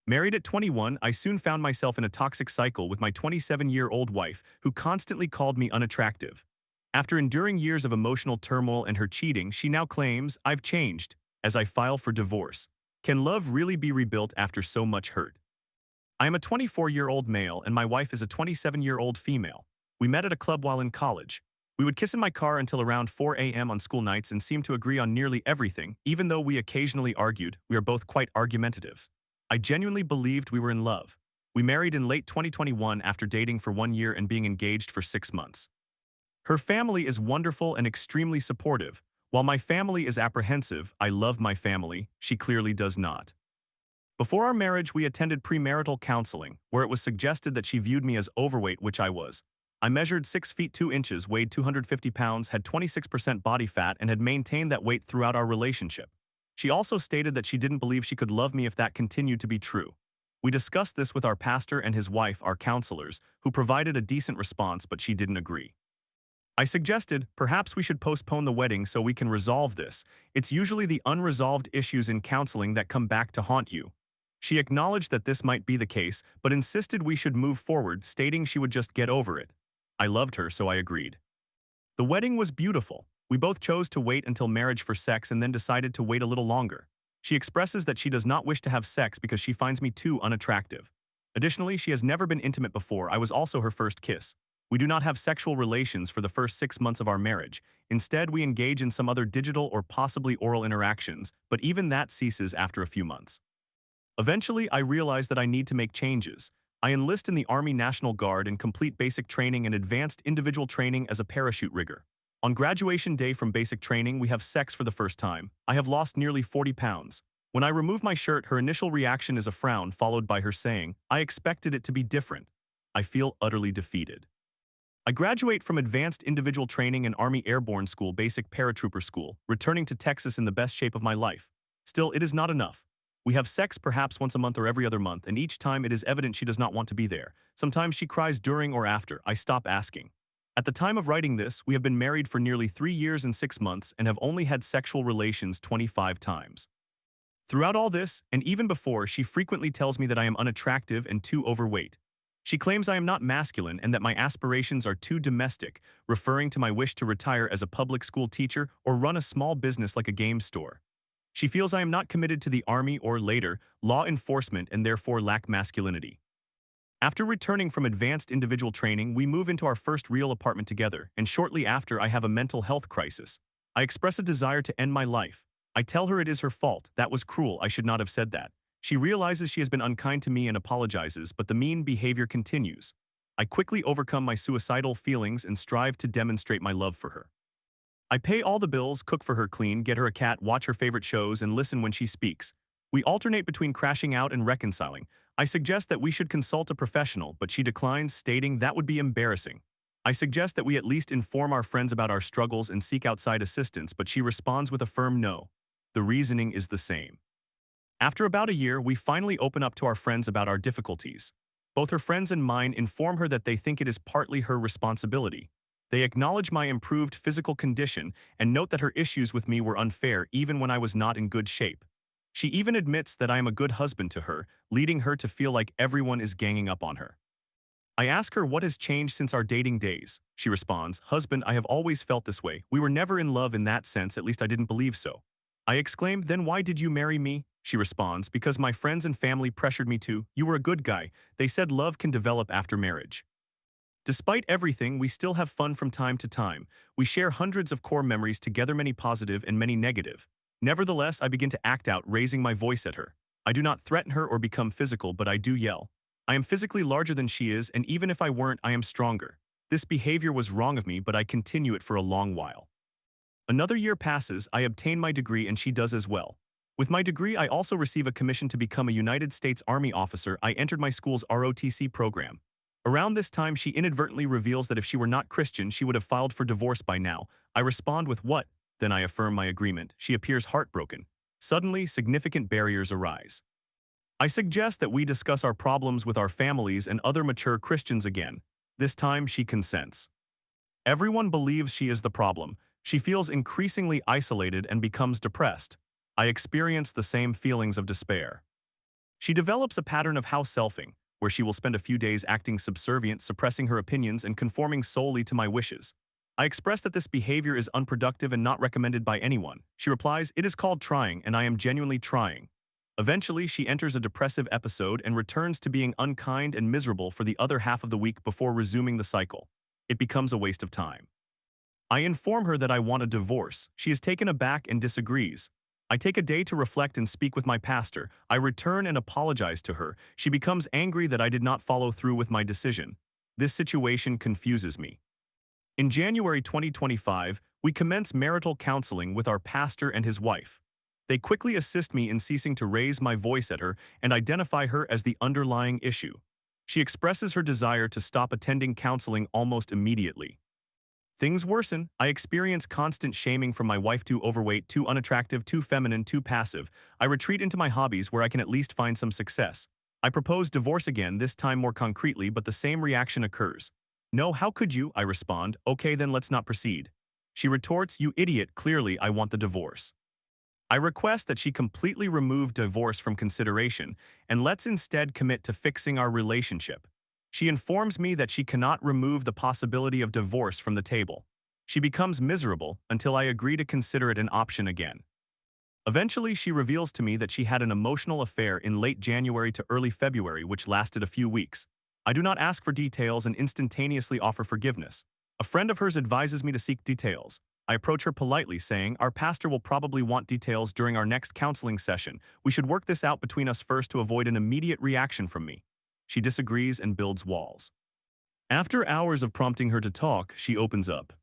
Married at 21, I soon found myself in a toxic cycle with my 27-year-old wife, who constantly called me unattractive. After enduring years of emotional turmoil and her cheating, she now claims I've changed as I file for divorce. Can love really be rebuilt after so much hurt? I am a 24-year-old male and my wife is a 27-year-old female. We met at a club while in college. We would kiss in my car until around 4 a.m. on school nights and seemed to agree on nearly everything, even though we occasionally argued. We are both quite argumentative. I genuinely believed we were in love. We married in late 2021 after dating for 1 year and being engaged for 6 months. Her family is wonderful and extremely supportive. While my family is apprehensive, I love my family. She clearly does not. Before our marriage, we attended premarital counseling, where it was suggested that she viewed me as overweight, which I was. I measured 6 feet 2 inches, weighed 250 pounds, had 26% body fat, and had maintained that weight throughout our relationship. She also stated that she didn't believe she could love me if that continued to be true. We discussed this with our pastor and his wife, our counselors, who provided a decent response, but she didn't agree. I suggested, perhaps we should postpone the wedding so we can resolve this. It's usually the unresolved issues in counseling that come back to haunt you. She acknowledged that this might be the case, but insisted we should move forward, stating she would just get over it. I loved her, so I agreed. The wedding was beautiful. We both chose to wait until marriage for sex and then decided to wait a little longer. She expresses that she does not wish to have sex because she finds me too unattractive. Additionally, she has never been intimate before. I was also her first kiss. We do not have sexual relations for the first 6 months of our marriage. Instead, we engage in some other digital or possibly oral interactions, but even that ceases after a few months. Eventually, I realize that I need to make changes. I enlist in the Army National Guard and complete basic training and advanced individual training as a parachute rigger. On graduation day from basic training, we have sex for the first time. I have lost nearly 40 pounds. When I remove my shirt, her initial reaction is a frown, followed by her saying, "I expected it to be different." I feel utterly defeated. I graduate from advanced individual training and Army Airborne School basic paratrooper school, returning to Texas in the best shape of my life. Still, it is not enough. We have sex perhaps once a month or every other month, and each time it is evident she does not want to be there. Sometimes she cries during or after. I stop asking. At the time of writing this, we have been married for nearly 3 years and 6 months and have only had sexual relations 25 times. Throughout all this, and even before, she frequently tells me that I am unattractive and too overweight. She claims I am not masculine and that my aspirations are too domestic, referring to my wish to retire as a public school teacher or run a small business like a game store. She feels I am not committed to the Army or, later, law enforcement and therefore lack masculinity. After returning from advanced individual training, we move into our first real apartment together, and shortly after I have a mental health crisis. I express a desire to end my life. I tell her it is her fault. That was cruel. I should not have said that. She realizes she has been unkind to me and apologizes, but the mean behavior continues. I quickly overcome my suicidal feelings and strive to demonstrate my love for her. I pay all the bills, cook for her, clean, get her a cat, watch her favorite shows, and listen when she speaks. We alternate between crashing out and reconciling. I suggest that we should consult a professional, but she declines, stating that would be embarrassing. I suggest that we at least inform our friends about our struggles and seek outside assistance, but she responds with a firm no. The reasoning is the same. After about a year, we finally open up to our friends about our difficulties. Both her friends and mine inform her that they think it is partly her responsibility. They acknowledge my improved physical condition and note that her issues with me were unfair even when I was not in good shape. She even admits that I am a good husband to her, leading her to feel like everyone is ganging up on her. I ask her what has changed since our dating days. She responds, "Husband, I have always felt this way. We were never in love in that sense, at least I didn't believe so." I exclaim, "Then why did you marry me?" She responds, "Because my friends and family pressured me to. You were a good guy. They said love can develop after marriage." Despite everything, we still have fun from time to time. We share hundreds of core memories together, many positive and many negative. Nevertheless, I begin to act out, raising my voice at her. I do not threaten her or become physical, but I do yell. I am physically larger than she is, and even if I weren't, I am stronger. This behavior was wrong of me, but I continue it for a long while. Another year passes, I obtain my degree and she does as well. With my degree, I also receive a commission to become a United States Army officer. I entered my school's ROTC program. Around this time, she inadvertently reveals that if she were not Christian, she would have filed for divorce by now. I respond with, "What?" Then I affirm my agreement. She appears heartbroken. Suddenly, significant barriers arise. I suggest that we discuss our problems with our families and other mature Christians again. This time, she consents. Everyone believes she is the problem. She feels increasingly isolated and becomes depressed. I experience the same feelings of despair. She develops a pattern of house-selfing, where she will spend a few days acting subservient, suppressing her opinions and conforming solely to my wishes. I express that this behavior is unproductive and not recommended by anyone. She replies, "It is called trying, and I am genuinely trying." Eventually, she enters a depressive episode and returns to being unkind and miserable for the other half of the week before resuming the cycle. It becomes a waste of time. I inform her that I want a divorce. She is taken aback and disagrees. I take a day to reflect and speak with my pastor. I return and apologize to her. She becomes angry that I did not follow through with my decision. This situation confuses me. In January 2025, we commence marital counseling with our pastor and his wife. They quickly assist me in ceasing to raise my voice at her and identify her as the underlying issue. She expresses her desire to stop attending counseling almost immediately. Things worsen. I experience constant shaming from my wife: too overweight, too unattractive, too feminine, too passive. I retreat into my hobbies where I can at least find some success. I propose divorce again, this time more concretely, but the same reaction occurs. "No, how could you?" I respond. "Okay, then let's not proceed." She retorts, "You idiot, clearly I want the divorce." I request that she completely remove divorce from consideration and let's instead commit to fixing our relationship. She informs me that she cannot remove the possibility of divorce from the table. She becomes miserable until I agree to consider it an option again. Eventually, she reveals to me that she had an emotional affair in late January to early February, which lasted a few weeks. I do not ask for details and instantaneously offer forgiveness. A friend of hers advises me to seek details. I approach her politely, saying, "Our pastor will probably want details during our next counseling session. We should work this out between us first to avoid an immediate reaction from me." She disagrees and builds walls. After hours of prompting her to talk, she opens up.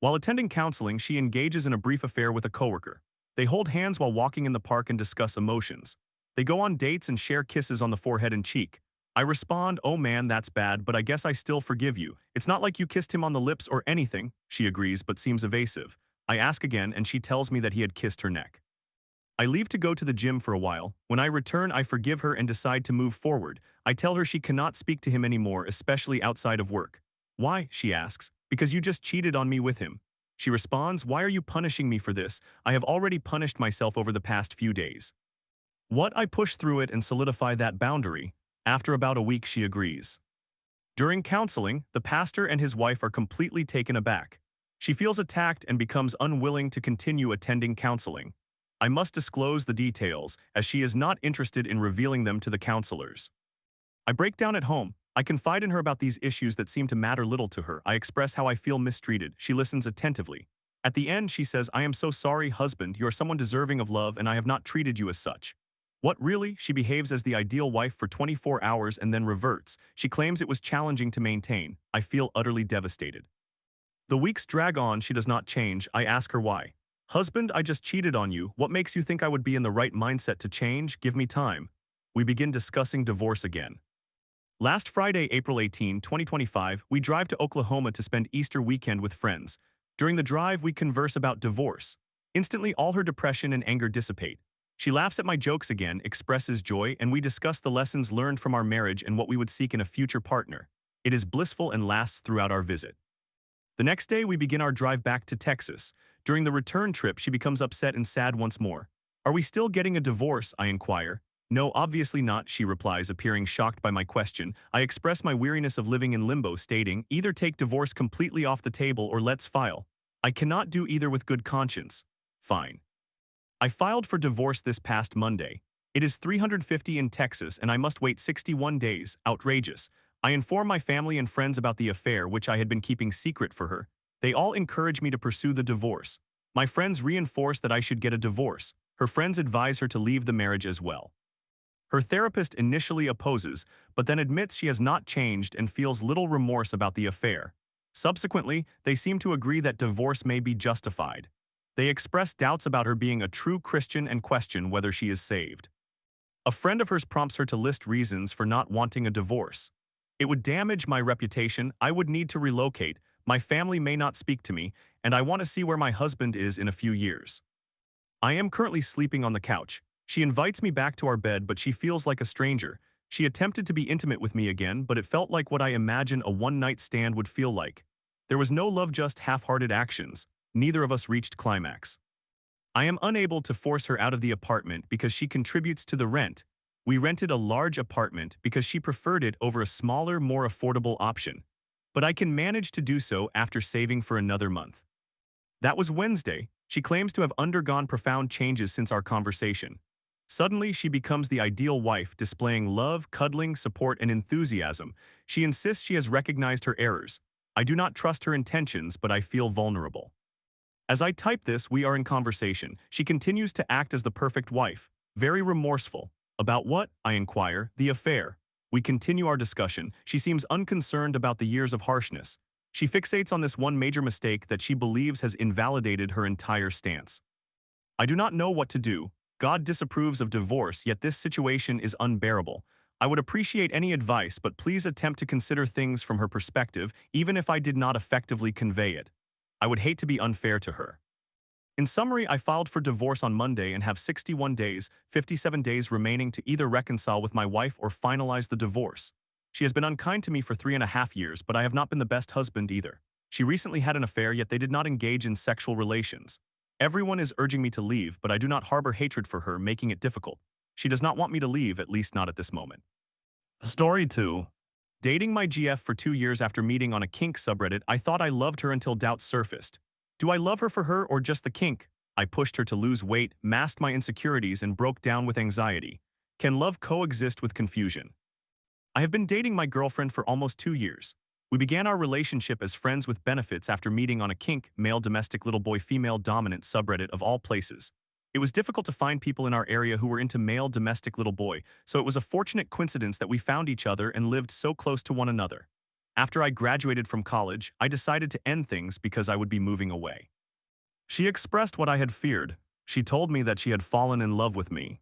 While attending counseling, she engages in a brief affair with a coworker. They hold hands while walking in the park and discuss emotions. They go on dates and share kisses on the forehead and cheek. I respond, "Oh man, that's bad, but I guess I still forgive you. It's not like you kissed him on the lips or anything." She agrees but seems evasive. I ask again and she tells me that he had kissed her neck. I leave to go to the gym for a while. When I return, I forgive her and decide to move forward. I tell her she cannot speak to him anymore, especially outside of work. "Why?" she asks. "Because you just cheated on me with him." She responds, "Why are you punishing me for this? I have already punished myself over the past few days." What I push through it and solidify that boundary. After about a week, she agrees. During counseling, the pastor and his wife are completely taken aback. She feels attacked and becomes unwilling to continue attending counseling. I must disclose the details, as she is not interested in revealing them to the counselors. I break down at home. I confide in her about these issues that seem to matter little to her. I express how I feel mistreated. She listens attentively. At the end, she says, "I am so sorry, husband. You are someone deserving of love, and I have not treated you as such." What, really? She behaves as the ideal wife for 24 hours and then reverts. She claims it was challenging to maintain. I feel utterly devastated. The weeks drag on. She does not change. I ask her why. "Husband, I just cheated on you. What makes you think I would be in the right mindset to change? Give me time." We begin discussing divorce again. Last Friday, April 18, 2025, we drive to Oklahoma to spend Easter weekend with friends. During the drive, we converse about divorce. Instantly, all her depression and anger dissipate. She laughs at my jokes again, expresses joy, and we discuss the lessons learned from our marriage and what we would seek in a future partner. It is blissful and lasts throughout our visit. The next day, we begin our drive back to Texas. During the return trip, she becomes upset and sad once more. "Are we still getting a divorce?" I inquire. "No, obviously not," she replies, appearing shocked by my question. I express my weariness of living in limbo, stating, "Either take divorce completely off the table or let's file." "I cannot do either with good conscience." "Fine." I filed for divorce this past Monday. It is 350 in Texas and I must wait 61 days. Outrageous. I inform my family and friends about the affair, which I had been keeping secret for her. They all encourage me to pursue the divorce. My friends reinforce that I should get a divorce. Her friends advise her to leave the marriage as well. Her therapist initially opposes, but then admits she has not changed and feels little remorse about the affair. Subsequently, they seem to agree that divorce may be justified. They express doubts about her being a true Christian and question whether she is saved. A friend of hers prompts her to list reasons for not wanting a divorce. "It would damage my reputation, I would need to relocate, my family may not speak to me, and I want to see where my husband is in a few years." I am currently sleeping on the couch. She invites me back to our bed, but she feels like a stranger. She attempted to be intimate with me again, but it felt like what I imagine a one-night stand would feel like. There was no love, just half-hearted actions. Neither of us reached climax. I am unable to force her out of the apartment because she contributes to the rent. We rented a large apartment because she preferred it over a smaller, more affordable option. But I can manage to do so after saving for another month. That was Wednesday. She claims to have undergone profound changes since our conversation. Suddenly, she becomes the ideal wife, displaying love, cuddling, support, and enthusiasm. She insists she has recognized her errors. I do not trust her intentions, but I feel vulnerable. As I type this, we are in conversation. She continues to act as the perfect wife, very remorseful. About what? I inquire. The affair. We continue our discussion. She seems unconcerned about the years of harshness. She fixates on this one major mistake that she believes has invalidated her entire stance. I do not know what to do. God disapproves of divorce, yet this situation is unbearable. I would appreciate any advice, but please attempt to consider things from her perspective, even if I did not effectively convey it. I would hate to be unfair to her. In summary, I filed for divorce on Monday and have 61 days, 57 days remaining to either reconcile with my wife or finalize the divorce. She has been unkind to me for 3.5 years, but I have not been the best husband either. She recently had an affair, yet they did not engage in sexual relations. Everyone is urging me to leave, but I do not harbor hatred for her, making it difficult. She does not want me to leave, at least not at this moment. Story 2. Dating my GF for 2 years after meeting on a kink subreddit, I thought I loved her until doubts surfaced. Do I love her for her or just the kink? I pushed her to lose weight, masked my insecurities, and broke down with anxiety. Can love coexist with confusion? I have been dating my girlfriend for almost 2 years. We began our relationship as friends with benefits after meeting on a kink, male domestic little boy female dominant subreddit of all places. It was difficult to find people in our area who were into male domestic little boy, so it was a fortunate coincidence that we found each other and lived so close to one another. After I graduated from college, I decided to end things because I would be moving away. She expressed what I had feared. She told me that she had fallen in love with me.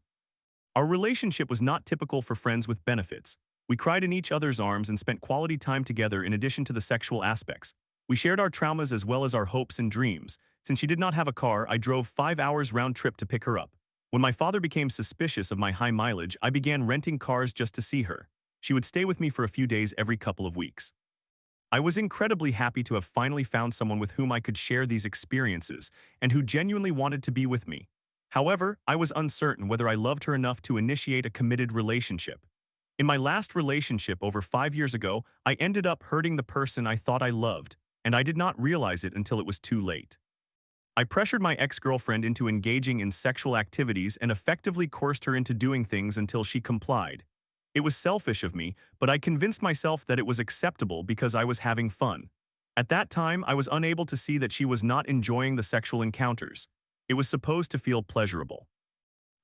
Our relationship was not typical for friends with benefits. We cried in each other's arms and spent quality time together in addition to the sexual aspects. We shared our traumas as well as our hopes and dreams. Since she did not have a car, I drove 5 hours round trip to pick her up. When my father became suspicious of my high mileage, I began renting cars just to see her. She would stay with me for a few days every couple of weeks. I was incredibly happy to have finally found someone with whom I could share these experiences and who genuinely wanted to be with me. However, I was uncertain whether I loved her enough to initiate a committed relationship. In my last relationship over 5 years ago, I ended up hurting the person I thought I loved, and I did not realize it until it was too late. I pressured my ex-girlfriend into engaging in sexual activities and effectively coerced her into doing things until she complied. It was selfish of me, but I convinced myself that it was acceptable because I was having fun. At that time, I was unable to see that she was not enjoying the sexual encounters. It was supposed to feel pleasurable.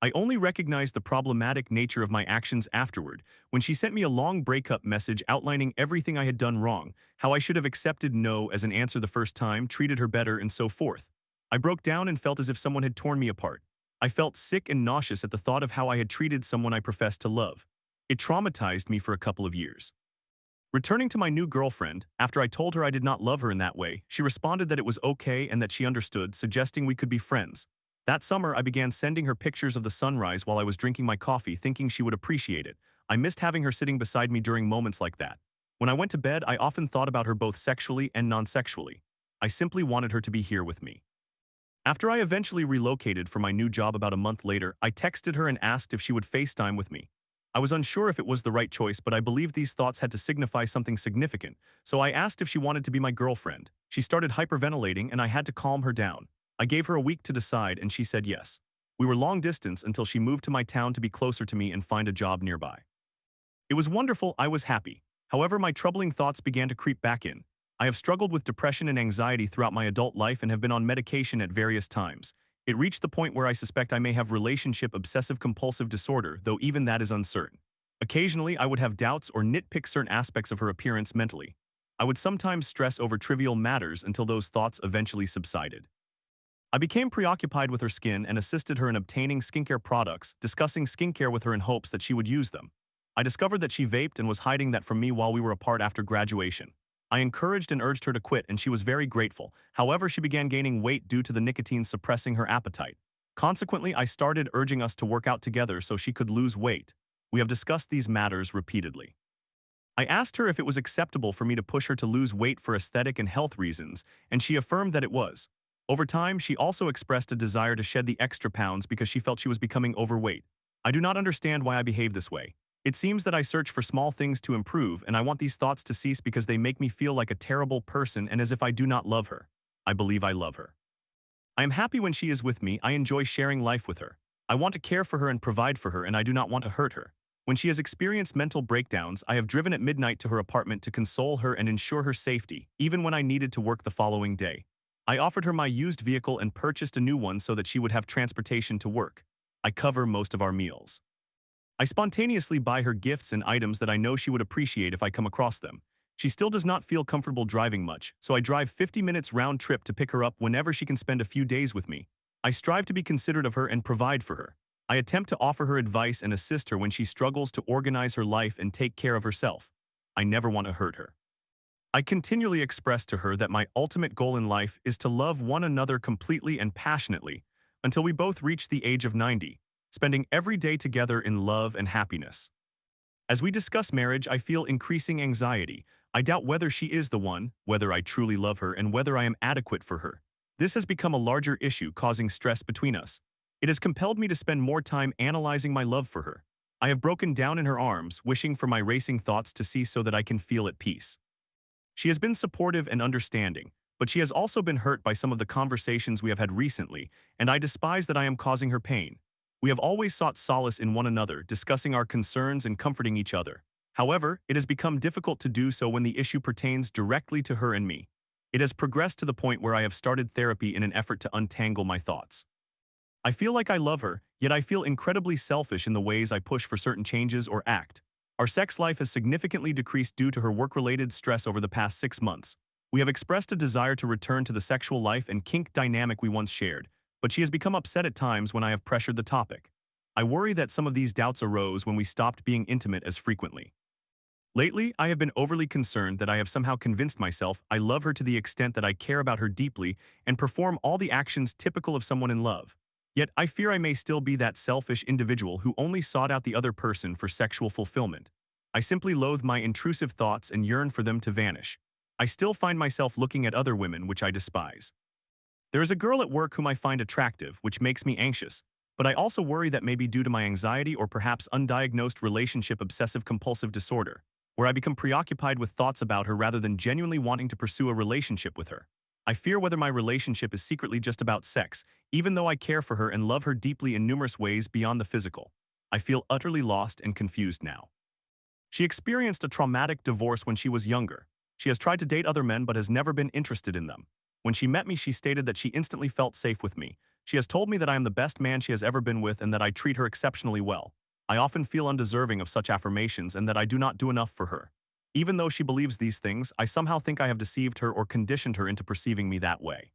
I only recognized the problematic nature of my actions afterward, when she sent me a long breakup message outlining everything I had done wrong, how I should have accepted no as an answer the first time, treated her better, and so forth. I broke down and felt as if someone had torn me apart. I felt sick and nauseous at the thought of how I had treated someone I professed to love. It traumatized me for a couple of years. Returning to my new girlfriend, after I told her I did not love her in that way, she responded that it was okay and that she understood, suggesting we could be friends. That summer, I began sending her pictures of the sunrise while I was drinking my coffee, thinking she would appreciate it. I missed having her sitting beside me during moments like that. When I went to bed, I often thought about her both sexually and non-sexually. I simply wanted her to be here with me. After I eventually relocated for my new job about a month later, I texted her and asked if she would FaceTime with me. I was unsure if it was the right choice, but I believed these thoughts had to signify something significant, so I asked if she wanted to be my girlfriend. She started hyperventilating and I had to calm her down. I gave her a week to decide and she said yes. We were long distance until she moved to my town to be closer to me and find a job nearby. It was wonderful, I was happy. However, my troubling thoughts began to creep back in. I have struggled with depression and anxiety throughout my adult life and have been on medication at various times. It reached the point where I suspect I may have relationship obsessive-compulsive disorder, though even that is uncertain. Occasionally, I would have doubts or nitpick certain aspects of her appearance mentally. I would sometimes stress over trivial matters until those thoughts eventually subsided. I became preoccupied with her skin and assisted her in obtaining skincare products, discussing skincare with her in hopes that she would use them. I discovered that she vaped and was hiding that from me while we were apart after graduation. I encouraged and urged her to quit, and she was very grateful. However, she began gaining weight due to the nicotine suppressing her appetite. Consequently, I started urging us to work out together so she could lose weight. We have discussed these matters repeatedly. I asked her if it was acceptable for me to push her to lose weight for aesthetic and health reasons, and she affirmed that it was. Over time, she also expressed a desire to shed the extra pounds because she felt she was becoming overweight. I do not understand why I behave this way. It seems that I search for small things to improve, and I want these thoughts to cease because they make me feel like a terrible person and as if I do not love her. I believe I love her. I am happy when she is with me. I enjoy sharing life with her. I want to care for her and provide for her, and I do not want to hurt her. When she has experienced mental breakdowns, I have driven at midnight to her apartment to console her and ensure her safety, even when I needed to work the following day. I offered her my used vehicle and purchased a new one so that she would have transportation to work. I cover most of our meals. I spontaneously buy her gifts and items that I know she would appreciate if I come across them. She still does not feel comfortable driving much, so I drive 50 minutes round trip to pick her up whenever she can spend a few days with me. I strive to be considerate of her and provide for her. I attempt to offer her advice and assist her when she struggles to organize her life and take care of herself. I never want to hurt her. I continually express to her that my ultimate goal in life is to love one another completely and passionately until we both reach the age of 90, spending every day together in love and happiness. As we discuss marriage, I feel increasing anxiety. I doubt whether she is the one, whether I truly love her, and whether I am adequate for her. This has become a larger issue, causing stress between us. It has compelled me to spend more time analyzing my love for her. I have broken down in her arms, wishing for my racing thoughts to cease so that I can feel at peace. She has been supportive and understanding, but she has also been hurt by some of the conversations we have had recently, and I despise that I am causing her pain. We have always sought solace in one another, discussing our concerns and comforting each other. However, it has become difficult to do so when the issue pertains directly to her and me. It has progressed to the point where I have started therapy in an effort to untangle my thoughts. I feel like I love her, yet I feel incredibly selfish in the ways I push for certain changes or act. Our sex life has significantly decreased due to her work-related stress over the past 6 months. We have expressed a desire to return to the sexual life and kink dynamic we once shared, but she has become upset at times when I have pressured the topic. I worry that some of these doubts arose when we stopped being intimate as frequently. Lately, I have been overly concerned that I have somehow convinced myself I love her to the extent that I care about her deeply and perform all the actions typical of someone in love. Yet, I fear I may still be that selfish individual who only sought out the other person for sexual fulfillment. I simply loathe my intrusive thoughts and yearn for them to vanish. I still find myself looking at other women which I despise. There is a girl at work whom I find attractive, which makes me anxious, but I also worry that may be due to my anxiety or perhaps undiagnosed relationship obsessive-compulsive disorder, where I become preoccupied with thoughts about her rather than genuinely wanting to pursue a relationship with her. I fear whether my relationship is secretly just about sex, even though I care for her and love her deeply in numerous ways beyond the physical. I feel utterly lost and confused now. She experienced a traumatic divorce when she was younger. She has tried to date other men but has never been interested in them. When she met me, she stated that she instantly felt safe with me. She has told me that I am the best man she has ever been with and that I treat her exceptionally well. I often feel undeserving of such affirmations and that I do not do enough for her. Even though she believes these things, I somehow think I have deceived her or conditioned her into perceiving me that way.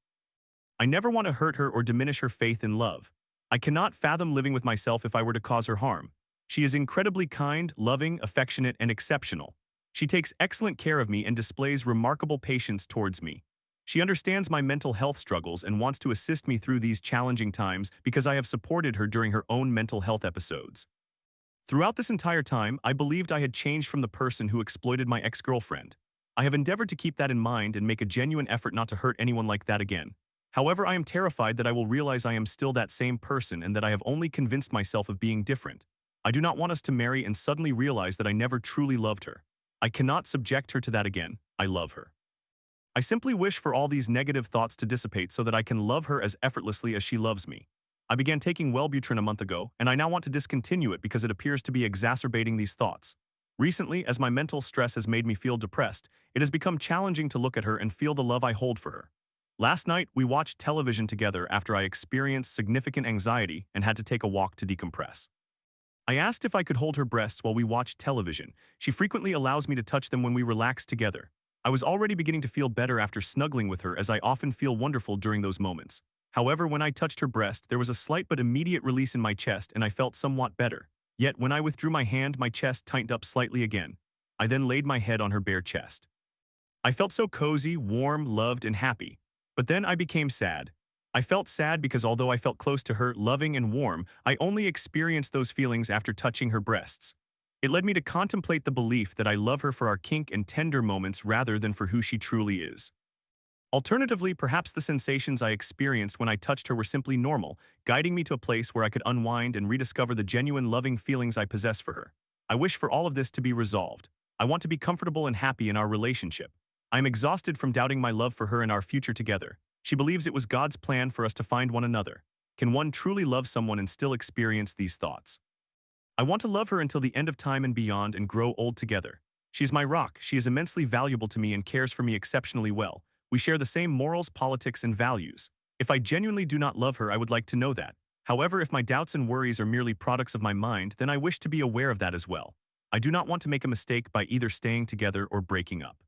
I never want to hurt her or diminish her faith in love. I cannot fathom living with myself if I were to cause her harm. She is incredibly kind, loving, affectionate, and exceptional. She takes excellent care of me and displays remarkable patience towards me. She understands my mental health struggles and wants to assist me through these challenging times because I have supported her during her own mental health episodes. Throughout this entire time, I believed I had changed from the person who exploited my ex-girlfriend. I have endeavored to keep that in mind and make a genuine effort not to hurt anyone like that again. However, I am terrified that I will realize I am still that same person and that I have only convinced myself of being different. I do not want us to marry and suddenly realize that I never truly loved her. I cannot subject her to that again. I love her. I simply wish for all these negative thoughts to dissipate so that I can love her as effortlessly as she loves me. I began taking Wellbutrin a month ago, and I now want to discontinue it because it appears to be exacerbating these thoughts. Recently, as my mental stress has made me feel depressed, it has become challenging to look at her and feel the love I hold for her. Last night, we watched television together after I experienced significant anxiety and had to take a walk to decompress. I asked if I could hold her breasts while we watched television. She frequently allows me to touch them when we relax together. I was already beginning to feel better after snuggling with her, as I often feel wonderful during those moments. However, when I touched her breast, there was a slight but immediate release in my chest and I felt somewhat better. Yet, when I withdrew my hand, my chest tightened up slightly again. I then laid my head on her bare chest. I felt so cozy, warm, loved, and happy. But then I became sad. I felt sad because although I felt close to her, loving and warm, I only experienced those feelings after touching her breasts. It led me to contemplate the belief that I love her for our kink and tender moments rather than for who she truly is. Alternatively, perhaps the sensations I experienced when I touched her were simply normal, guiding me to a place where I could unwind and rediscover the genuine loving feelings I possess for her. I wish for all of this to be resolved. I want to be comfortable and happy in our relationship. I am exhausted from doubting my love for her and our future together. She believes it was God's plan for us to find one another. Can one truly love someone and still experience these thoughts? I want to love her until the end of time and beyond and grow old together. She is my rock, she is immensely valuable to me and cares for me exceptionally well. We share the same morals, politics, and values. If I genuinely do not love her, I would like to know that. However, if my doubts and worries are merely products of my mind, then I wish to be aware of that as well. I do not want to make a mistake by either staying together or breaking up.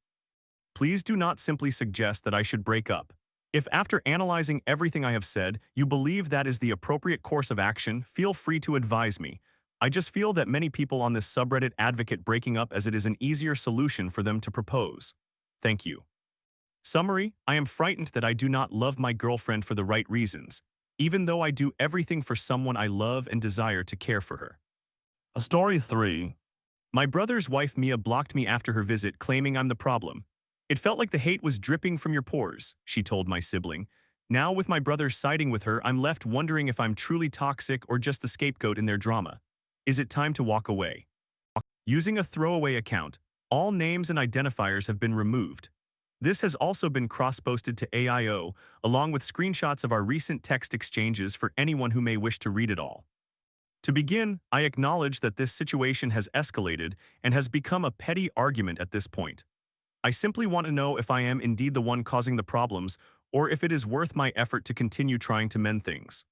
Please do not simply suggest that I should break up. If after analyzing everything I have said, you believe that is the appropriate course of action, feel free to advise me. I just feel that many people on this subreddit advocate breaking up as it is an easier solution for them to propose. Thank you. Summary: I am frightened that I do not love my girlfriend for the right reasons, even though I do everything for someone I love and desire to care for her. Story 3. My brother's wife Mia blocked me after her visit, claiming I'm the problem. It felt like the hate was dripping from your pores, she told my sibling. Now, with my brother siding with her, I'm left wondering if I'm truly toxic or just the scapegoat in their drama. Is it time to walk away? Using a throwaway account, all names and identifiers have been removed. This has also been cross-posted to AIO, along with screenshots of our recent text exchanges for anyone who may wish to read it all. To begin, I acknowledge that this situation has escalated and has become a petty argument at this point. I simply want to know if I am indeed the one causing the problems, or if it is worth my effort to continue trying to mend things.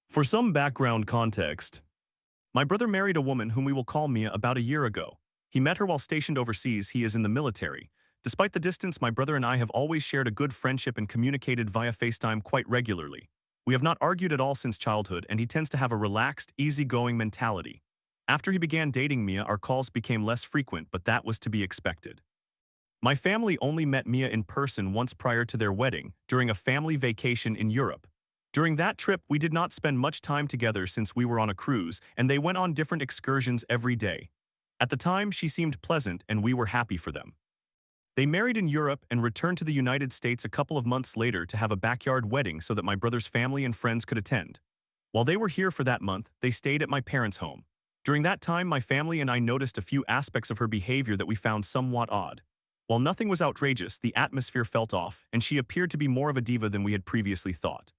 For some background context, my brother married a woman whom we will call Mia about a year ago. He met her while stationed overseas. He is in the military. Despite the distance, my brother and I have always shared a good friendship and communicated via FaceTime quite regularly. We have not argued at all since childhood, and he tends to have a relaxed, easygoing mentality. After he began dating Mia, our calls became less frequent, but that was to be expected. My family only met Mia in person once prior to their wedding, during a family vacation in Europe. During that trip, we did not spend much time together since we were on a cruise, and they went on different excursions every day. At the time, she seemed pleasant, and we were happy for them. They married in Europe and returned to the United States a couple of months later to have a backyard wedding so that my brother's family and friends could attend. While they were here for that month, they stayed at my parents' home. During that time, my family and I noticed a few aspects of her behavior that we found somewhat odd. While nothing was outrageous, the atmosphere felt off, and she appeared to be more of a diva than we had previously thought.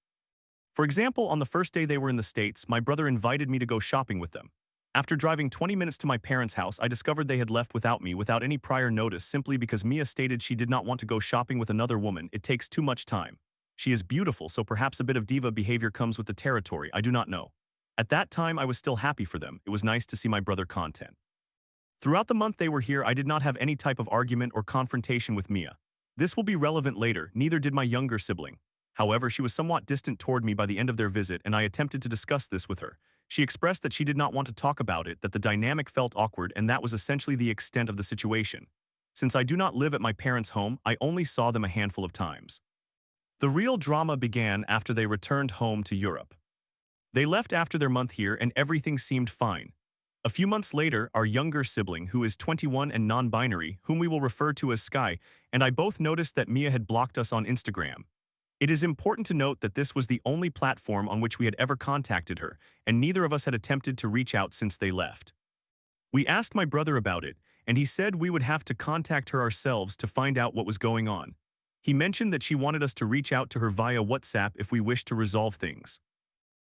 For example, on the first day they were in the States, my brother invited me to go shopping with them. After driving 20 minutes to my parents' house, I discovered they had left without me without any prior notice simply because Mia stated she did not want to go shopping with another woman. It takes too much time. She is beautiful, so perhaps a bit of diva behavior comes with the territory, I do not know. At that time, I was still happy for them. It was nice to see my brother content. Throughout the month they were here, I did not have any type of argument or confrontation with Mia. This will be relevant later, neither did my younger sibling. However, she was somewhat distant toward me by the end of their visit, and I attempted to discuss this with her. She expressed that she did not want to talk about it, that the dynamic felt awkward, and that was essentially the extent of the situation. Since I do not live at my parents' home, I only saw them a handful of times. The real drama began after they returned home to Europe. They left after their month here and everything seemed fine. A few months later, our younger sibling, who is 21 and non-binary, whom we will refer to as Sky, and I both noticed that Mia had blocked us on Instagram. It is important to note that this was the only platform on which we had ever contacted her, and neither of us had attempted to reach out since they left. We asked my brother about it, and he said we would have to contact her ourselves to find out what was going on. He mentioned that she wanted us to reach out to her via WhatsApp if we wished to resolve things.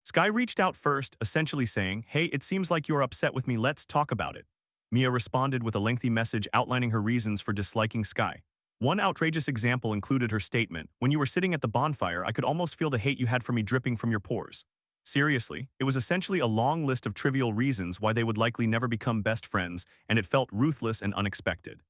Sky reached out first, essentially saying, "Hey, it seems like you're upset with me, let's talk about it." Mia responded with a lengthy message outlining her reasons for disliking Sky. One outrageous example included her statement, "When you were sitting at the bonfire, I could almost feel the hate you had for me dripping from your pores." Seriously, it was essentially a long list of trivial reasons why they would likely never become best friends, and it felt ruthless and unexpected.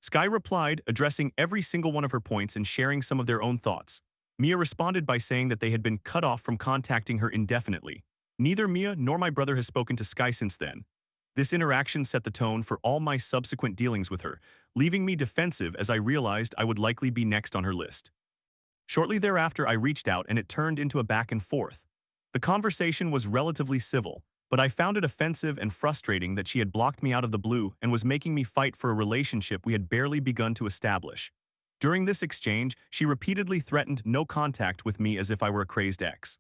Sky replied, addressing every single one of her points and sharing some of their own thoughts. Mia responded by saying that they had been cut off from contacting her indefinitely. Neither Mia nor my brother has spoken to Sky since then. This interaction set the tone for all my subsequent dealings with her, leaving me defensive as I realized I would likely be next on her list. Shortly thereafter, I reached out and it turned into a back and forth. The conversation was relatively civil, but I found it offensive and frustrating that she had blocked me out of the blue and was making me fight for a relationship we had barely begun to establish. During this exchange, she repeatedly threatened no contact with me as if I were a crazed ex.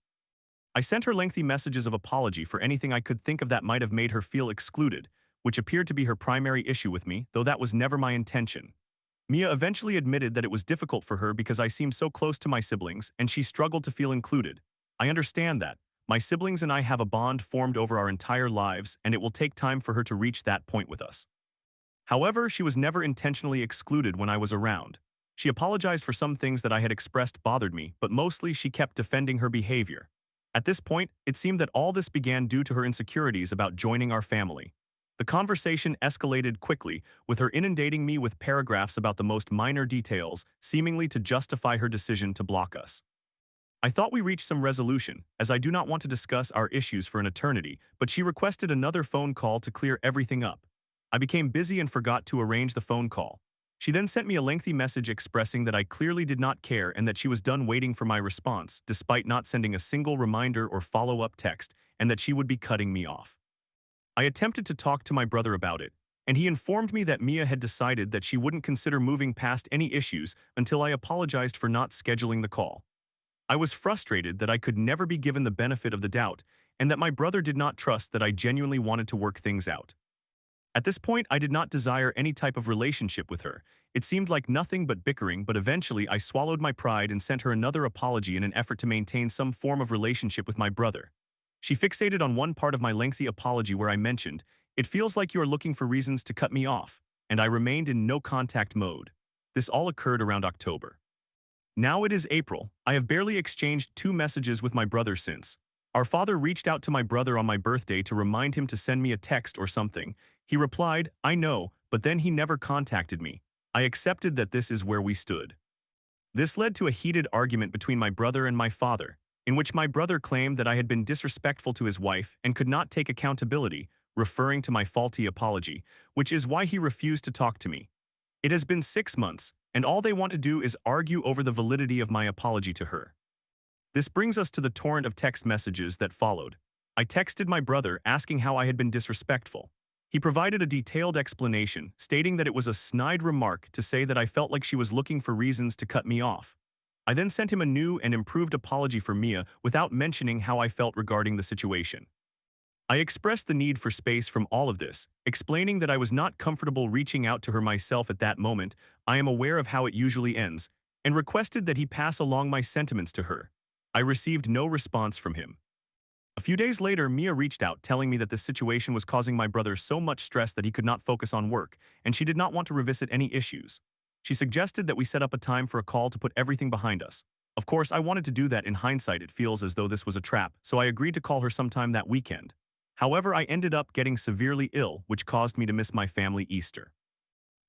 I sent her lengthy messages of apology for anything I could think of that might have made her feel excluded, which appeared to be her primary issue with me, though that was never my intention. Mia eventually admitted that it was difficult for her because I seemed so close to my siblings and she struggled to feel included. I understand that. My siblings and I have a bond formed over our entire lives, and it will take time for her to reach that point with us. However, she was never intentionally excluded when I was around. She apologized for some things that I had expressed bothered me, but mostly she kept defending her behavior. At this point, it seemed that all this began due to her insecurities about joining our family. The conversation escalated quickly, with her inundating me with paragraphs about the most minor details, seemingly to justify her decision to block us. I thought we reached some resolution, as I do not want to discuss our issues for an eternity, but she requested another phone call to clear everything up. I became busy and forgot to arrange the phone call. She then sent me a lengthy message expressing that I clearly did not care and that she was done waiting for my response, despite not sending a single reminder or follow-up text, and that she would be cutting me off. I attempted to talk to my brother about it, and he informed me that Mia had decided that she wouldn't consider moving past any issues until I apologized for not scheduling the call. I was frustrated that I could never be given the benefit of the doubt, and that my brother did not trust that I genuinely wanted to work things out. At this point, I did not desire any type of relationship with her. It seemed like nothing but bickering, but eventually I swallowed my pride and sent her another apology in an effort to maintain some form of relationship with my brother. She fixated on one part of my lengthy apology where I mentioned, "It feels like you are looking for reasons to cut me off," and I remained in no contact mode. This all occurred around October. Now it is April. I have barely exchanged 2 messages with my brother since. Our father reached out to my brother on my birthday to remind him to send me a text or something. He replied, "I know," but then he never contacted me. I accepted that this is where we stood. This led to a heated argument between my brother and my father, in which my brother claimed that I had been disrespectful to his wife and could not take accountability, referring to my faulty apology, which is why he refused to talk to me. It has been 6 months, and all they want to do is argue over the validity of my apology to her. This brings us to the torrent of text messages that followed. I texted my brother asking how I had been disrespectful. He provided a detailed explanation, stating that it was a snide remark to say that I felt like she was looking for reasons to cut me off. I then sent him a new and improved apology for Mia without mentioning how I felt regarding the situation. I expressed the need for space from all of this, explaining that I was not comfortable reaching out to her myself at that moment. I am aware of how it usually ends, and requested that he pass along my sentiments to her. I received no response from him. A few days later, Mia reached out telling me that this situation was causing my brother so much stress that he could not focus on work, and she did not want to revisit any issues. She suggested that we set up a time for a call to put everything behind us. Of course, I wanted to do that. In hindsight, it feels as though this was a trap, so I agreed to call her sometime that weekend. However, I ended up getting severely ill, which caused me to miss my family Easter.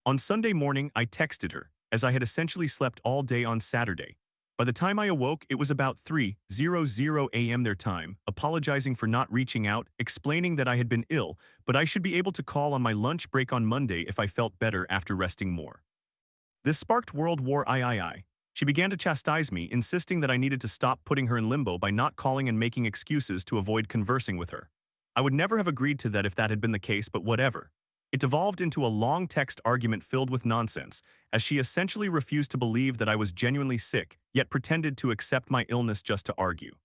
On Sunday morning, I texted her, as I had essentially slept all day on Saturday. By the time I awoke, it was about 3:00 a.m. their time, apologizing for not reaching out, explaining that I had been ill, but I should be able to call on my lunch break on Monday if I felt better after resting more. This sparked World War III. She began to chastise me, insisting that I needed to stop putting her in limbo by not calling and making excuses to avoid conversing with her. I would never have agreed to that if that had been the case, but whatever. It devolved into a long text argument filled with nonsense, as she essentially refused to believe that I was genuinely sick, yet pretended to accept my illness just to argue.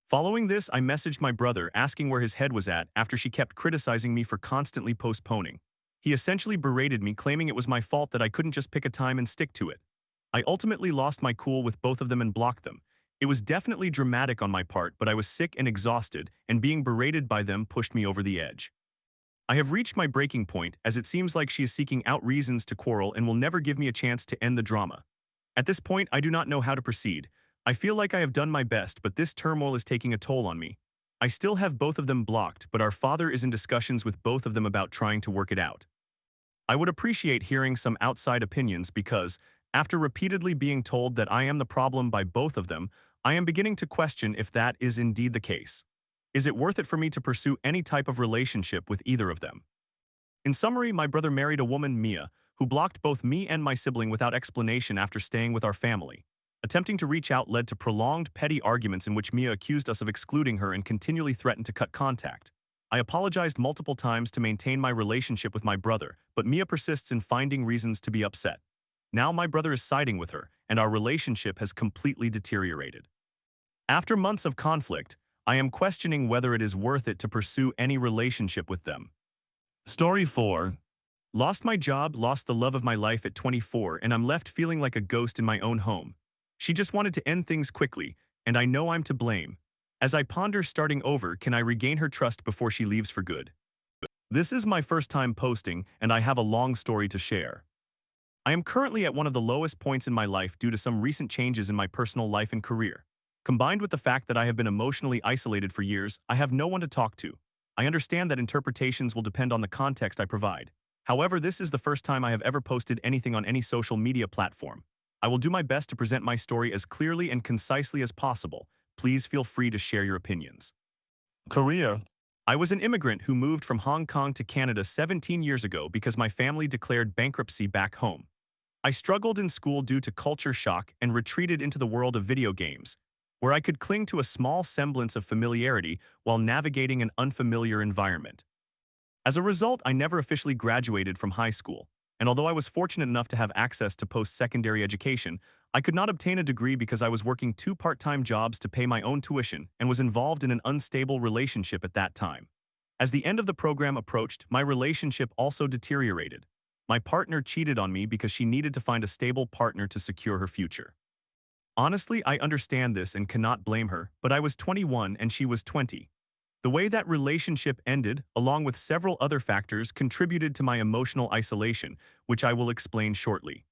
Following this, I messaged my brother asking where his head was at after she kept criticizing me for constantly postponing. He essentially berated me, claiming it was my fault that I couldn't just pick a time and stick to it. I ultimately lost my cool with both of them and blocked them. It was definitely dramatic on my part, but I was sick and exhausted, and being berated by them pushed me over the edge. I have reached my breaking point, as it seems like she is seeking out reasons to quarrel and will never give me a chance to end the drama. At this point, I do not know how to proceed. I feel like I have done my best, but this turmoil is taking a toll on me. I still have both of them blocked, but our father is in discussions with both of them about trying to work it out. I would appreciate hearing some outside opinions because, after repeatedly being told that I am the problem by both of them, I am beginning to question if that is indeed the case. Is it worth it for me to pursue any type of relationship with either of them? In summary, my brother married a woman, Mia, who blocked both me and my sibling without explanation after staying with our family. Attempting to reach out led to prolonged, petty arguments in which Mia accused us of excluding her and continually threatened to cut contact. I apologized multiple times to maintain my relationship with my brother, but Mia persists in finding reasons to be upset. Now my brother is siding with her, and our relationship has completely deteriorated. After months of conflict, I am questioning whether it is worth it to pursue any relationship with them. Story 4. Lost my job, lost the love of my life at 24, and I'm left feeling like a ghost in my own home. She just wanted to end things quickly, and I know I'm to blame. As I ponder starting over, can I regain her trust before she leaves for good? This is my first time posting, and I have a long story to share. I am currently at one of the lowest points in my life due to some recent changes in my personal life and career. Combined with the fact that I have been emotionally isolated for years, I have no one to talk to. I understand that interpretations will depend on the context I provide. However, this is the first time I have ever posted anything on any social media platform. I will do my best to present my story as clearly and concisely as possible. Please feel free to share your opinions. Career. I was an immigrant who moved from Hong Kong to Canada 17 years ago because my family declared bankruptcy back home. I struggled in school due to culture shock and retreated into the world of video games, where I could cling to a small semblance of familiarity while navigating an unfamiliar environment. As a result, I never officially graduated from high school, and although I was fortunate enough to have access to post-secondary education, I could not obtain a degree because I was working 2 part-time jobs to pay my own tuition and was involved in an unstable relationship at that time. As the end of the program approached, my relationship also deteriorated. My partner cheated on me because she needed to find a stable partner to secure her future. Honestly, I understand this and cannot blame her, but I was 21 and she was 20. The way that relationship ended, along with several other factors, contributed to my emotional isolation, which I will explain shortly.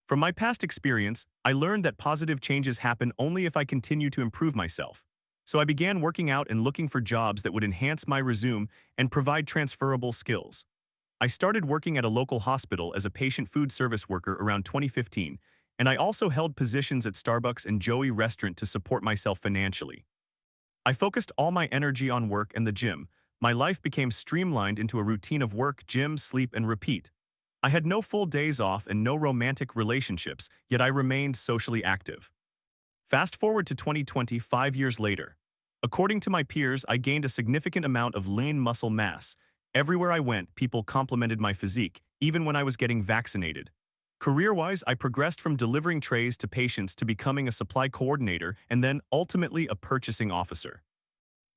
From my past experience, I learned that positive changes happen only if I continue to improve myself. So I began working out and looking for jobs that would enhance my resume and provide transferable skills. I started working at a local hospital as a patient food service worker around 2015, and I also held positions at Starbucks and Joey Restaurant to support myself financially. I focused all my energy on work and the gym. My life became streamlined into a routine of work, gym, sleep, and repeat. I had no full days off and no romantic relationships, yet I remained socially active. Fast forward to 2020, 5 years later. According to my peers, I gained a significant amount of lean muscle mass. Everywhere I went, people complimented my physique, even when I was getting vaccinated. Career-wise, I progressed from delivering trays to patients to becoming a supply coordinator and then ultimately a purchasing officer.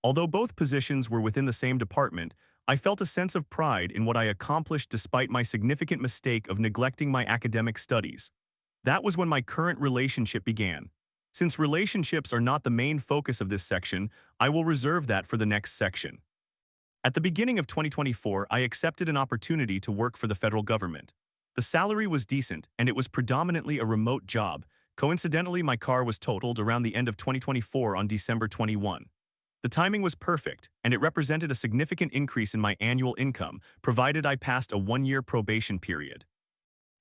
Although both positions were within the same department, I felt a sense of pride in what I accomplished despite my significant mistake of neglecting my academic studies. That was when my current relationship began. Since relationships are not the main focus of this section, I will reserve that for the next section. At the beginning of 2024, I accepted an opportunity to work for the federal government. The salary was decent, and it was predominantly a remote job. Coincidentally, my car was totaled around the end of 2024 on December 21. The timing was perfect, and it represented a significant increase in my annual income, provided I passed a 1-year probation period.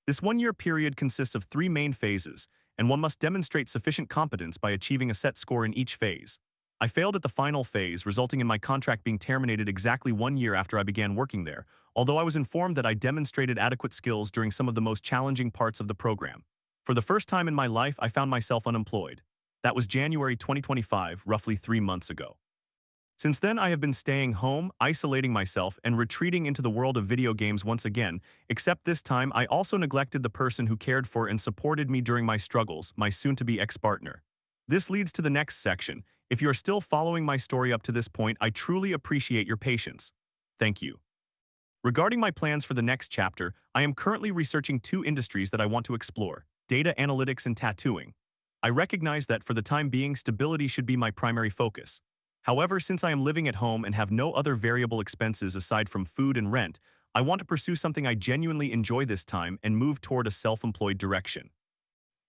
This 1-year period consists of 3 main phases, and one must demonstrate sufficient competence by achieving a set score in each phase. I failed at the final phase, resulting in my contract being terminated exactly 1 year after I began working there, although I was informed that I demonstrated adequate skills during some of the most challenging parts of the program. For the first time in my life, I found myself unemployed. That was January 2025, roughly 3 months ago. Since then, I have been staying home, isolating myself, and retreating into the world of video games once again, except this time I also neglected the person who cared for and supported me during my struggles, my soon-to-be ex-partner. This leads to the next section. If you are still following my story up to this point, I truly appreciate your patience. Thank you. Regarding my plans for the next chapter, I am currently researching 2 industries that I want to explore: data analytics and tattooing. I recognize that for the time being, stability should be my primary focus. However, since I am living at home and have no other variable expenses aside from food and rent, I want to pursue something I genuinely enjoy this time and move toward a self-employed direction.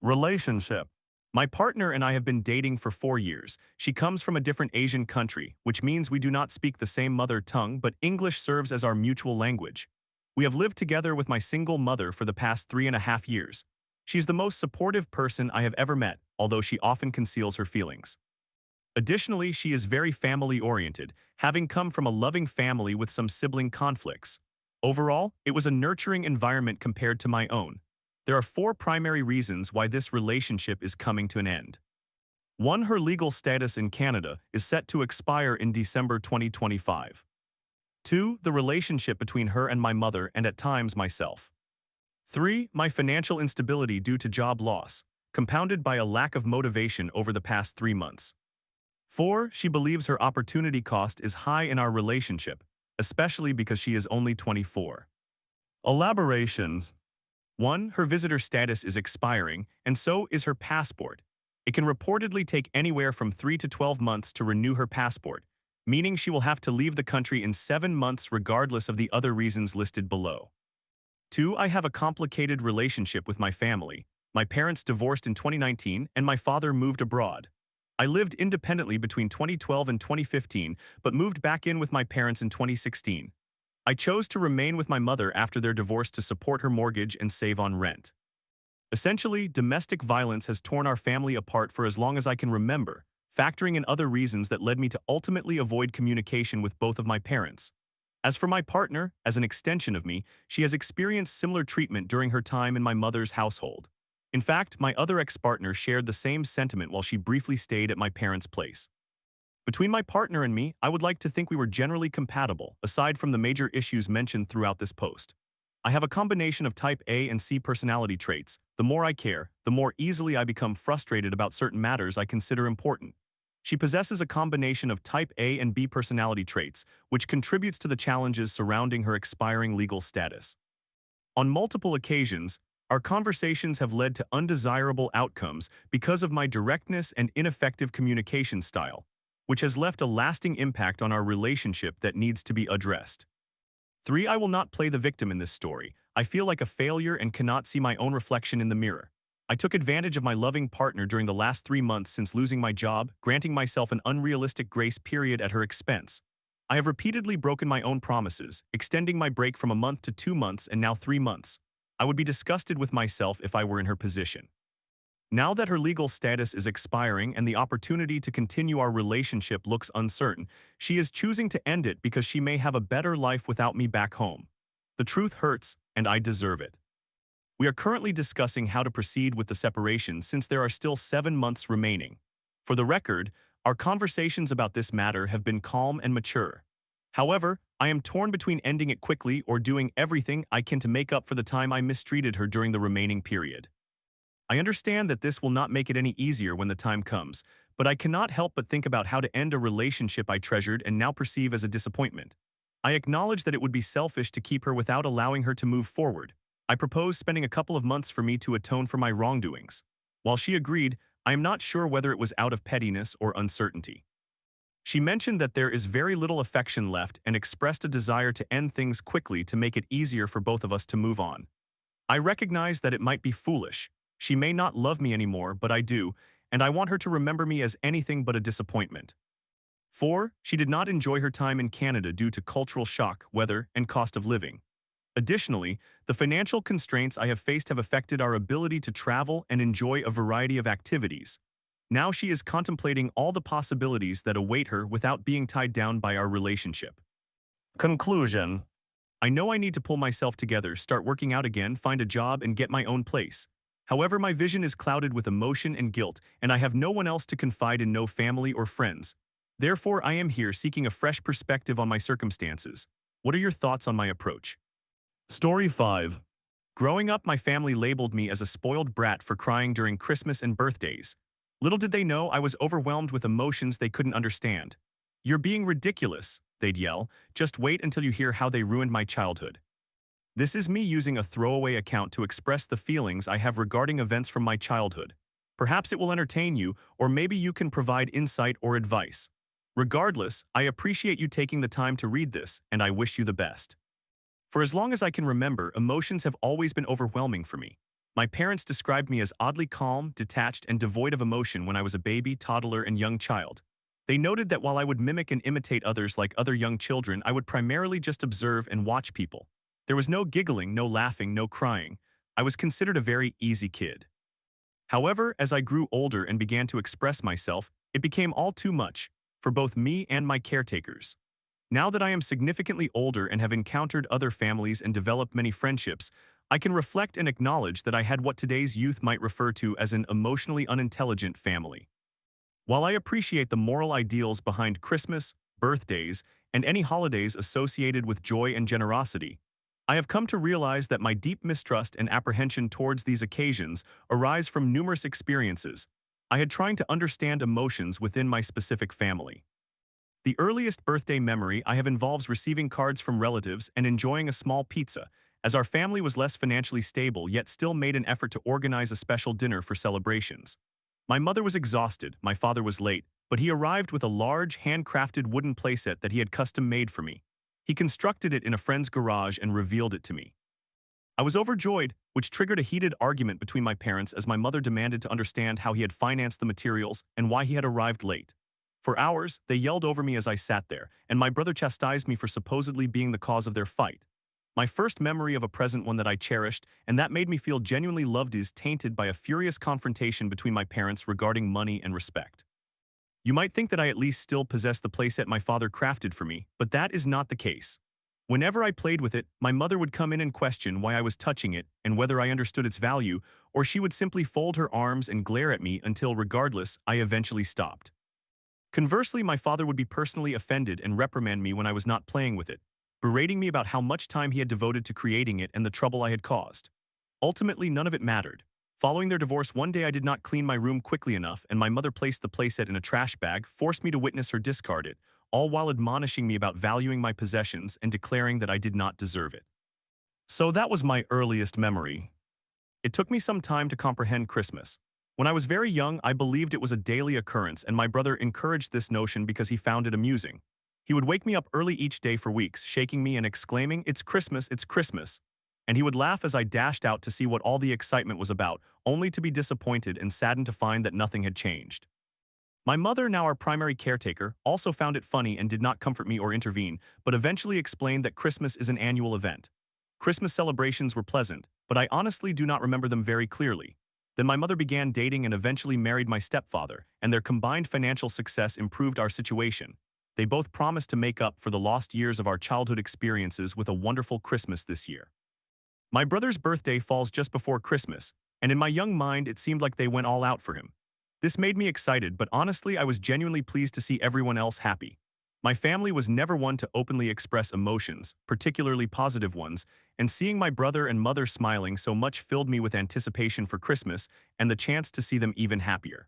Relationship. My partner and I have been dating for 4 years. She comes from a different Asian country, which means we do not speak the same mother tongue, but English serves as our mutual language. We have lived together with my single mother for the past 3.5 years. She's the most supportive person I have ever met, although she often conceals her feelings. Additionally, she is very family-oriented, having come from a loving family with some sibling conflicts. Overall, it was a nurturing environment compared to my own. There are 4 primary reasons why this relationship is coming to an end. 1. Her legal status in Canada is set to expire in December 2025. 2. The relationship between her and my mother and at times myself. 3. My financial instability due to job loss, compounded by a lack of motivation over the past 3 months. 4. She believes her opportunity cost is high in our relationship, especially because she is only 24. Elaborations. 1. Her visitor status is expiring, and so is her passport. It can reportedly take anywhere from 3 to 12 months to renew her passport, meaning she will have to leave the country in 7 months regardless of the other reasons listed below. 2. I have a complicated relationship with my family. My parents divorced in 2019 and my father moved abroad. I lived independently between 2012 and 2015, but moved back in with my parents in 2016. I chose to remain with my mother after their divorce to support her mortgage and save on rent. Essentially, domestic violence has torn our family apart for as long as I can remember, factoring in other reasons that led me to ultimately avoid communication with both of my parents. As for my partner, as an extension of me, she has experienced similar treatment during her time in my mother's household. In fact, my other ex-partner shared the same sentiment while she briefly stayed at my parents' place. Between my partner and me, I would like to think we were generally compatible, aside from the major issues mentioned throughout this post. I have a combination of type A and C personality traits. The more I care, the more easily I become frustrated about certain matters I consider important. She possesses a combination of type A and B personality traits, which contributes to the challenges surrounding her expiring legal status. On multiple occasions, our conversations have led to undesirable outcomes because of my directness and ineffective communication style, which has left a lasting impact on our relationship that needs to be addressed. 3. I will not play the victim in this story. I feel like a failure and cannot see my own reflection in the mirror. I took advantage of my loving partner during the last 3 months since losing my job, granting myself an unrealistic grace period at her expense. I have repeatedly broken my own promises, extending my break from a month to 2 months and now 3 months. I would be disgusted with myself if I were in her position. Now that her legal status is expiring and the opportunity to continue our relationship looks uncertain, she is choosing to end it because she may have a better life without me back home. The truth hurts, and I deserve it. We are currently discussing how to proceed with the separation since there are still 7 months remaining. For the record, our conversations about this matter have been calm and mature. However, I am torn between ending it quickly or doing everything I can to make up for the time I mistreated her during the remaining period. I understand that this will not make it any easier when the time comes, but I cannot help but think about how to end a relationship I treasured and now perceive as a disappointment. I acknowledge that it would be selfish to keep her without allowing her to move forward. I proposed spending a couple of months for me to atone for my wrongdoings. While she agreed, I am not sure whether it was out of pettiness or uncertainty. She mentioned that there is very little affection left and expressed a desire to end things quickly to make it easier for both of us to move on. I recognize that it might be foolish. She may not love me anymore, but I do, and I want her to remember me as anything but a disappointment. 4. She did not enjoy her time in Canada due to cultural shock, weather, and cost of living. Additionally, the financial constraints I have faced have affected our ability to travel and enjoy a variety of activities. Now she is contemplating all the possibilities that await her without being tied down by our relationship. Conclusion. I know I need to pull myself together, start working out again, find a job, and get my own place. However, my vision is clouded with emotion and guilt, and I have no one else to confide in, no family or friends. Therefore, I am here seeking a fresh perspective on my circumstances. What are your thoughts on my approach? Story 5. Growing up, my family labeled me as a spoiled brat for crying during Christmas and birthdays. Little did they know I was overwhelmed with emotions they couldn't understand. "You're being ridiculous," they'd yell. "Just wait until you hear how they ruined my childhood." This is me using a throwaway account to express the feelings I have regarding events from my childhood. Perhaps it will entertain you, or maybe you can provide insight or advice. Regardless, I appreciate you taking the time to read this, and I wish you the best. For as long as I can remember, emotions have always been overwhelming for me. My parents described me as oddly calm, detached, and devoid of emotion when I was a baby, toddler, and young child. They noted that while I would mimic and imitate others like other young children, I would primarily just observe and watch people. There was no giggling, no laughing, no crying. I was considered a very easy kid. However, as I grew older and began to express myself, it became all too much, for both me and my caretakers. Now that I am significantly older and have encountered other families and developed many friendships, I can reflect and acknowledge that I had what today's youth might refer to as an emotionally unintelligent family. While I appreciate the moral ideals behind Christmas, birthdays, and any holidays associated with joy and generosity, I have come to realize that my deep mistrust and apprehension towards these occasions arise from numerous experiences I had trying to understand emotions within my specific family. The earliest birthday memory I have involves receiving cards from relatives and enjoying a small pizza, as our family was less financially stable yet still made an effort to organize a special dinner for celebrations. My mother was exhausted, my father was late, but he arrived with a large, handcrafted wooden playset that he had custom-made for me. He constructed it in a friend's garage and revealed it to me. I was overjoyed, which triggered a heated argument between my parents as my mother demanded to understand how he had financed the materials and why he had arrived late. For hours, they yelled over me as I sat there, and my brother chastised me for supposedly being the cause of their fight. My first memory of a present, one that I cherished, and that made me feel genuinely loved, is tainted by a furious confrontation between my parents regarding money and respect. You might think that I at least still possess the playset my father crafted for me, but that is not the case. Whenever I played with it, my mother would come in and question why I was touching it and whether I understood its value, or she would simply fold her arms and glare at me until, regardless, I eventually stopped. Conversely, my father would be personally offended and reprimand me when I was not playing with it, berating me about how much time he had devoted to creating it and the trouble I had caused. Ultimately, none of it mattered. Following their divorce, one day I did not clean my room quickly enough, and my mother placed the playset in a trash bag, forced me to witness her discard it, all while admonishing me about valuing my possessions and declaring that I did not deserve it. So that was my earliest memory. It took me some time to comprehend Christmas. When I was very young, I believed it was a daily occurrence, and my brother encouraged this notion because he found it amusing. He would wake me up early each day for weeks, shaking me and exclaiming, "It's Christmas, it's Christmas." And he would laugh as I dashed out to see what all the excitement was about, only to be disappointed and saddened to find that nothing had changed. My mother, now our primary caretaker, also found it funny and did not comfort me or intervene, but eventually explained that Christmas is an annual event. Christmas celebrations were pleasant, but I honestly do not remember them very clearly. Then my mother began dating and eventually married my stepfather, and their combined financial success improved our situation. They both promised to make up for the lost years of our childhood experiences with a wonderful Christmas this year. My brother's birthday falls just before Christmas, and in my young mind it seemed like they went all out for him. This made me excited, but honestly I was genuinely pleased to see everyone else happy. My family was never one to openly express emotions, particularly positive ones, and seeing my brother and mother smiling so much filled me with anticipation for Christmas and the chance to see them even happier.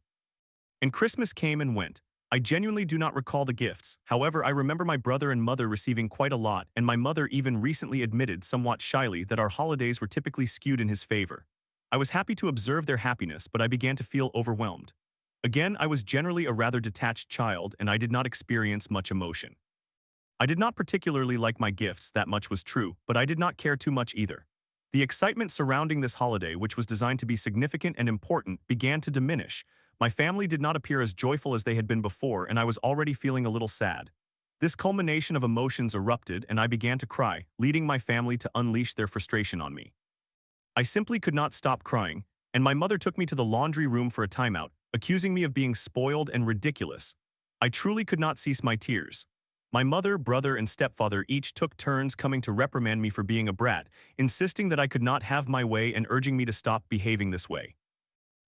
And Christmas came and went. I genuinely do not recall the gifts. However, I remember my brother and mother receiving quite a lot, and my mother even recently admitted somewhat shyly that our holidays were typically skewed in his favor. I was happy to observe their happiness, but I began to feel overwhelmed. Again, I was generally a rather detached child, and I did not experience much emotion. I did not particularly like my gifts, that much was true, but I did not care too much either. The excitement surrounding this holiday, which was designed to be significant and important, began to diminish. My family did not appear as joyful as they had been before, and I was already feeling a little sad. This culmination of emotions erupted, and I began to cry, leading my family to unleash their frustration on me. I simply could not stop crying, and my mother took me to the laundry room for a timeout, accusing me of being spoiled and ridiculous. I truly could not cease my tears. My mother, brother, and stepfather each took turns coming to reprimand me for being a brat, insisting that I could not have my way and urging me to stop behaving this way.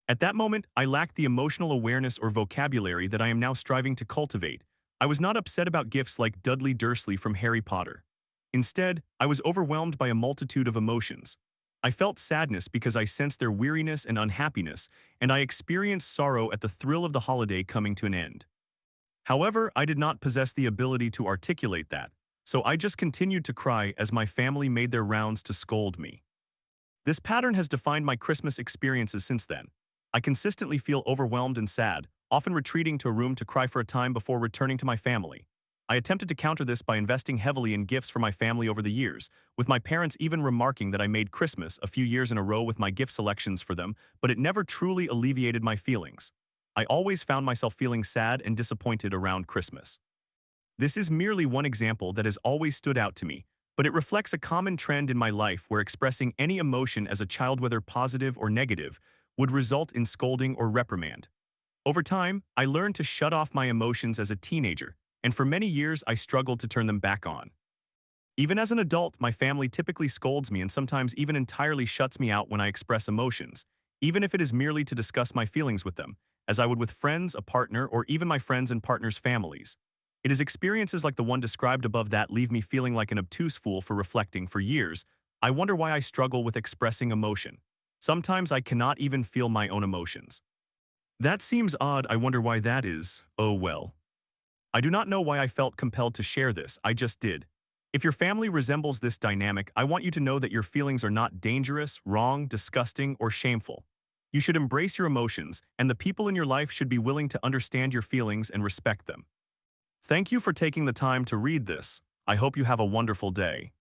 At that moment, I lacked the emotional awareness or vocabulary that I am now striving to cultivate. I was not upset about gifts like Dudley Dursley from Harry Potter. Instead, I was overwhelmed by a multitude of emotions. I felt sadness because I sensed their weariness and unhappiness, and I experienced sorrow at the thrill of the holiday coming to an end. However, I did not possess the ability to articulate that, so I just continued to cry as my family made their rounds to scold me. This pattern has defined my Christmas experiences since then. I consistently feel overwhelmed and sad, often retreating to a room to cry for a time before returning to my family. I attempted to counter this by investing heavily in gifts for my family over the years, with my parents even remarking that I made Christmas a few years in a row with my gift selections for them, but it never truly alleviated my feelings. I always found myself feeling sad and disappointed around Christmas. This is merely one example that has always stood out to me, but it reflects a common trend in my life where expressing any emotion as a child, whether positive or negative, would result in scolding or reprimand. Over time, I learned to shut off my emotions as a teenager, and for many years I struggled to turn them back on. Even as an adult, my family typically scolds me and sometimes even entirely shuts me out when I express emotions, even if it is merely to discuss my feelings with them, as I would with friends, a partner, or even my friends' and partners' families. It is experiences like the one described above that leave me feeling like an obtuse fool for reflecting for years I wonder why I struggle with expressing emotion. Sometimes I cannot even feel my own emotions. That seems odd. I wonder why that is. Oh well. I do not know why I felt compelled to share this. I just did. If your family resembles this dynamic, I want you to know that your feelings are not dangerous, wrong, disgusting, or shameful. You should embrace your emotions, and the people in your life should be willing to understand your feelings and respect them. Thank you for taking the time to read this. I hope you have a wonderful day.